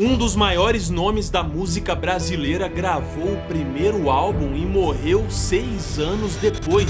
Um dos maiores nomes da música brasileira gravou o primeiro álbum e morreu 6 anos depois.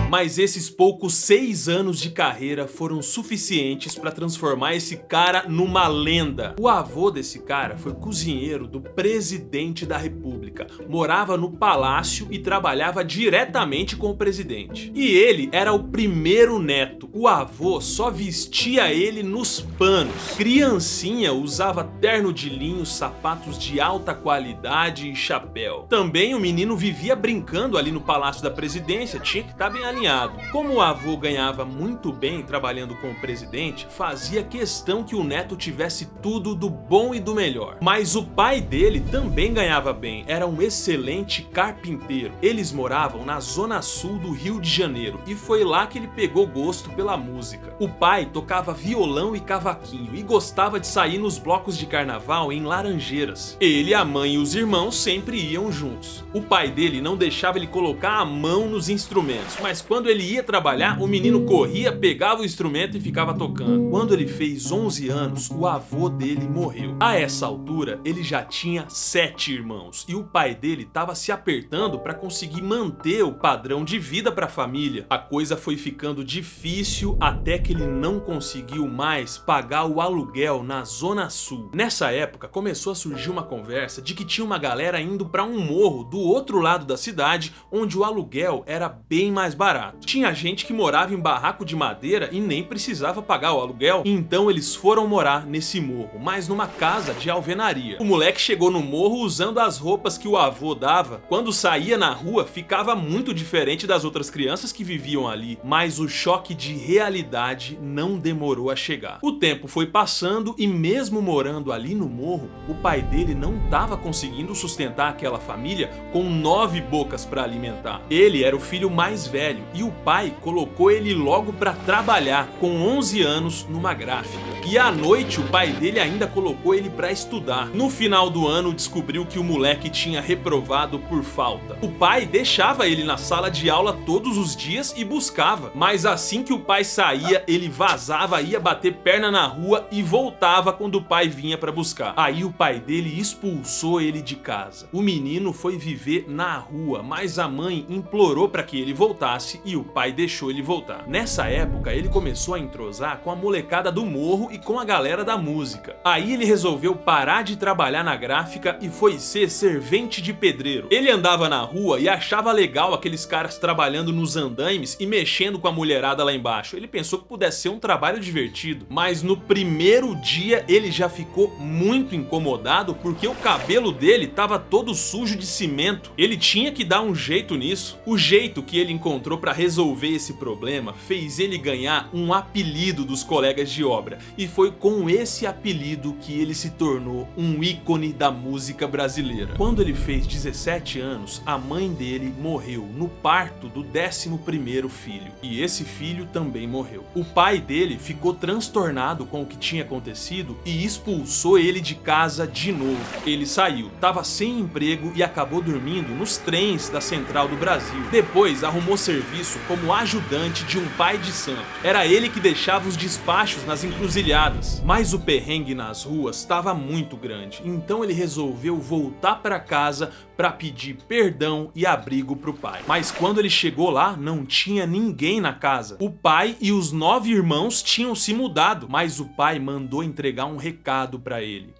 Mas esses poucos 6 anos de carreira foram suficientes para transformar esse cara numa lenda. O avô desse cara foi cozinheiro do presidente da república, morava no palácio e trabalhava diretamente com o presidente. E ele era o primeiro neto, o avô só vestia ele nos panos. Criancinha usava terno de linho, sapatos de alta qualidade e chapéu. Também o menino vivia brincando ali no palácio da presidência, tinha que estar bem alinhado. Como o avô ganhava muito bem trabalhando com o presidente, fazia questão que o neto tivesse tudo do bom e do melhor. Mas o pai dele também ganhava bem, era um excelente carpinteiro. Eles moravam na zona sul do Rio de Janeiro e foi lá que ele pegou gosto pela música. O pai tocava violão e cavaquinho e gostava de sair nos blocos de carnaval em Laranjeiras. Ele, a mãe e os irmãos sempre iam juntos. O pai dele não deixava ele colocar a mão nos instrumentos, mas quando ele ia trabalhar, o menino corria, pegava o instrumento e ficava tocando. Quando ele fez 11 anos, o avô dele morreu. A essa altura, ele já tinha 7 irmãos e o pai dele estava se apertando para conseguir manter o padrão de vida para a família. A coisa foi ficando difícil até que ele não conseguiu mais pagar o aluguel na Zona Sul. Nessa época, começou a surgir uma conversa de que tinha uma galera indo para um morro do outro lado da cidade, onde o aluguel era bem mais barato. Tinha gente que morava em barraco de madeira e nem precisava pagar o aluguel, então eles foram morar nesse morro, mas numa casa de alvenaria. O moleque chegou no morro usando as roupas que o avô dava. Quando saía na rua, ficava muito diferente das outras crianças que viviam ali, mas o choque de realidade não demorou a chegar. O tempo foi passando e mesmo morando ali no morro, o pai dele não estava conseguindo sustentar aquela família com 9 bocas para alimentar. Ele era o filho mais velho e o pai colocou ele logo para trabalhar com 11 anos numa gráfica. E à noite o pai dele ainda colocou ele para estudar. No final do ano descobriu que o moleque tinha reprovado por falta. O pai deixava ele na sala de aula todos os dias e buscava, mas assim que o pai saía, ele vazava, ia bater perna na rua e voltava quando o pai vinha para buscar. Aí o pai dele expulsou ele de casa. O menino foi viver na rua, mas a mãe implorou para que ele voltasse e o pai deixou ele voltar. Nessa época, ele começou a entrosar com a molecada do morro e com a galera da música. Aí ele resolveu parar de trabalhar na gráfica e foi ser servente de pedreiro. Ele andava na rua e achava legal aqueles caras trabalhando nos andaimes e mexendo com a mulherada lá embaixo. Ele pensou que pudesse ser um trabalho divertido, mas no primeiro dia ele já ficou muito incomodado porque o cabelo dele tava todo sujo de cimento. Ele tinha que dar um jeito nisso. O jeito que ele encontrou para resolver esse problema fez ele ganhar um apelido dos colegas de obra, e foi com esse apelido que ele se tornou um ícone da música brasileira. Quando ele fez 17 anos, a mãe dele morreu no parto do 11º filho, e esse filho também morreu. O pai dele ficou transtornado com o que tinha acontecido e expulsou ele de casa de novo. Ele saiu, estava sem emprego e acabou dormindo nos trens da Central do Brasil. Depois arrumou serviço como ajudante de um pai de santo. Era ele que deixava os despachos nas encruzilhadas. Mas o perrengue nas ruas estava muito grande, então ele resolveu voltar para casa para pedir perdão e abrigo pro pai. Mas quando ele chegou lá, não tinha ninguém na casa. O pai e os 9 irmãos tinham se mudado, mas o pai mandou entregar um recado para ele.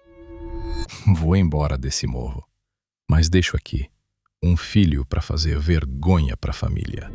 Vou embora desse morro, mas deixo aqui um filho para fazer vergonha para a família.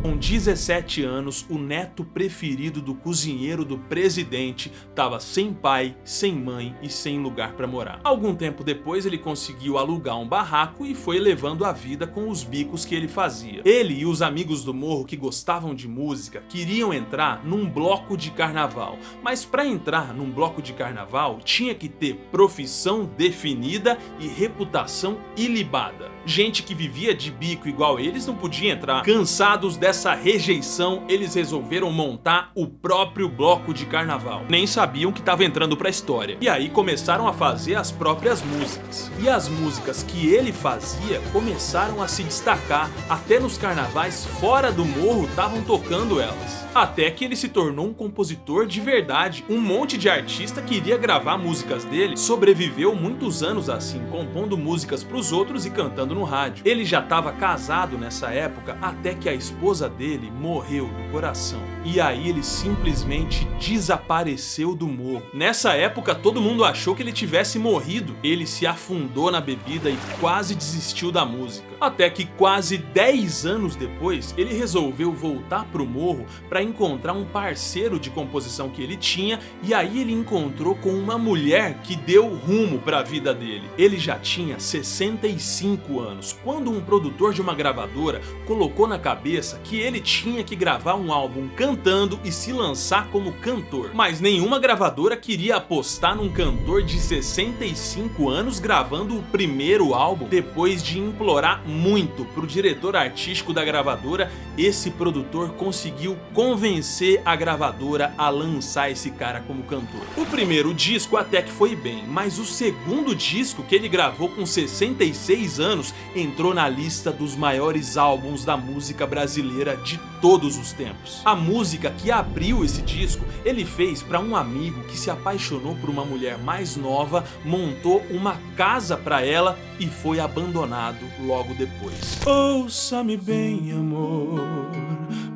Com 17 anos, o neto preferido do cozinheiro do presidente estava sem pai, sem mãe e sem lugar para morar. Algum tempo depois, ele conseguiu alugar um barraco e foi levando a vida com os bicos que ele fazia. Ele e os amigos do morro que gostavam de música queriam entrar num bloco de carnaval, mas para entrar num bloco de carnaval tinha que ter profissão definida e reputação ilibada. Gente que vivia de bico igual eles não podia entrar. Cansados dessa dessa rejeição, eles resolveram montar o próprio bloco de carnaval. Nem sabiam que estava entrando pra história. E aí começaram a fazer as próprias músicas. E as músicas que ele fazia começaram a se destacar. Até nos carnavais fora do morro estavam tocando elas. Até que ele se tornou um compositor de verdade. Um monte de artista queria gravar músicas dele. Sobreviveu muitos anos assim, compondo músicas pros outros e cantando no rádio. Ele já estava casado nessa época, até que a esposa dele morreu do coração. E aí ele simplesmente desapareceu do morro. Nessa época todo mundo achou que ele tivesse morrido. Ele se afundou na bebida e quase desistiu da música. Até que quase 10 anos depois, ele resolveu voltar pro morro para encontrar um parceiro de composição que ele tinha, e aí ele encontrou com uma mulher que deu rumo para a vida dele. Ele já tinha 65 anos, quando um produtor de uma gravadora colocou na cabeça que ele tinha que gravar um álbum cantando e se lançar como cantor. Mas nenhuma gravadora queria apostar num cantor de 65 anos gravando o primeiro álbum. Depois de implorar muito pro diretor artístico da gravadora, esse produtor conseguiu convencer a gravadora a lançar esse cara como cantor. O primeiro disco até que foi bem, mas o segundo disco, que ele gravou com 66 anos, entrou na lista dos maiores álbuns da música brasileira de todos os tempos. A música que abriu esse disco, ele fez para um amigo que se apaixonou por uma mulher mais nova, montou uma casa para ela e foi abandonado logo depois. Ouça-me bem, amor,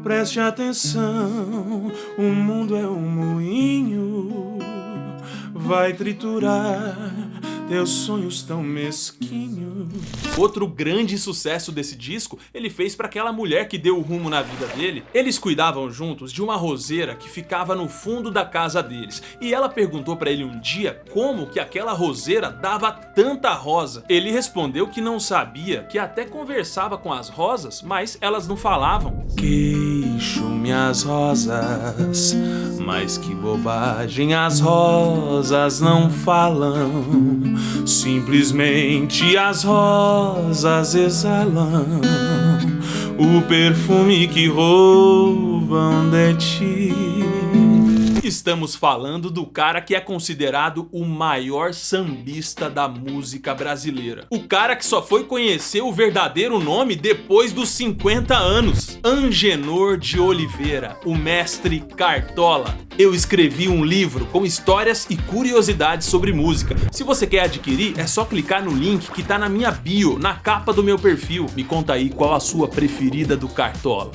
preste atenção, o mundo é um moinho, vai triturar teus sonhos tão mesquinhos. Outro grande sucesso desse disco ele fez para aquela mulher que deu o rumo na vida dele. Eles cuidavam juntos de uma roseira que ficava no fundo da casa deles, e ela perguntou para ele um dia como que aquela roseira dava tanta rosa. Ele respondeu que não sabia, que até conversava com as rosas, mas elas não falavam. Queixo-me as rosas, mas que bobagem, as rosas não falam, simplesmente as rosas exalam o perfume que roubam de ti. Estamos falando do cara que é considerado o maior sambista da música brasileira. O cara que só foi conhecer o verdadeiro nome depois dos 50 anos. Angenor de Oliveira, o mestre Cartola. Eu escrevi um livro com histórias e curiosidades sobre música. Se você quer adquirir, é só clicar no link que tá na minha bio, na capa do meu perfil. Me conta aí qual a sua preferida do Cartola.